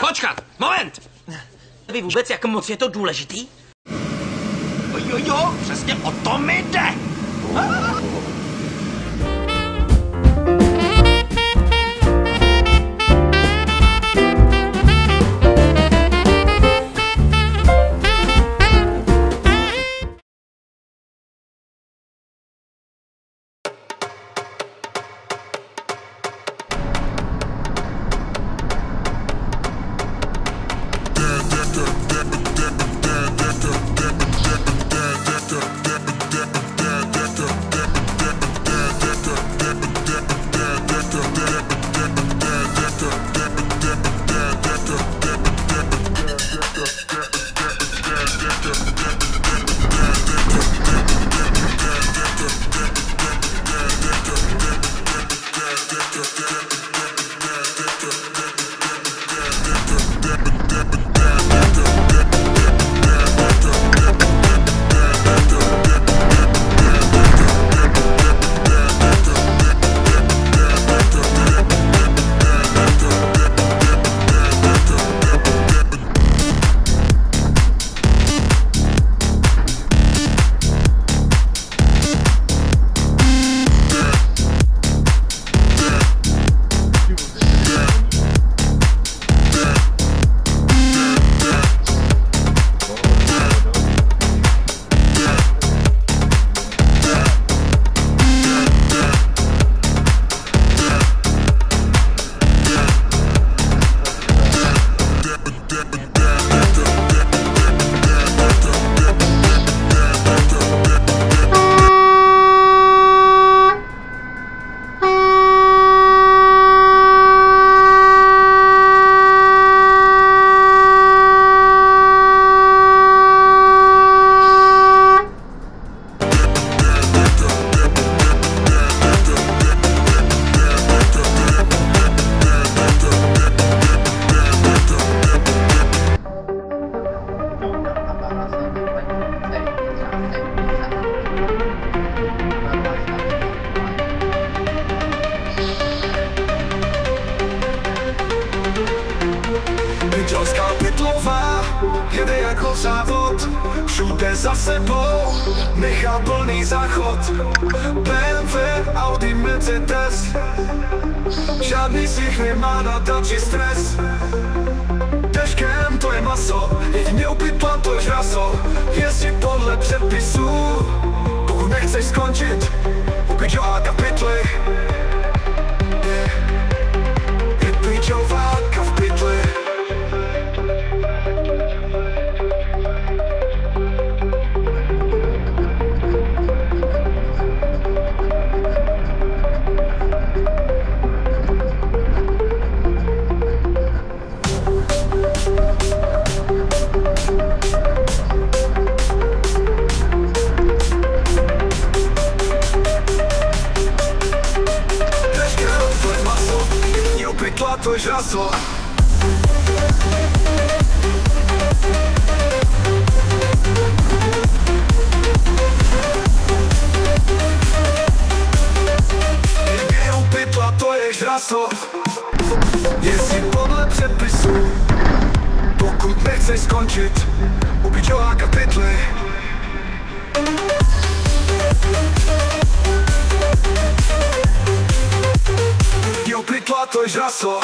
Počkat, moment! Vy vůbec, jak moc je to důležitý? Jo, přesně o to mi jde! jede jako závod, všude za sebou, nechá plný záchod. BMW, Audi, Mercedes, žádný z nich nemá na další stres. Deškem to je maso, jedině uplitla to je žraso. Jezdí podle předpisů, pokud nechceš skončit u klíčováka v pytli. Je klíčováka v pytli. To je žraso. Je upytla, to je žraso. Jezdí podle předpisů, pokud nechceš skončit u pičováka v pytli. Je upytla, to je žraso.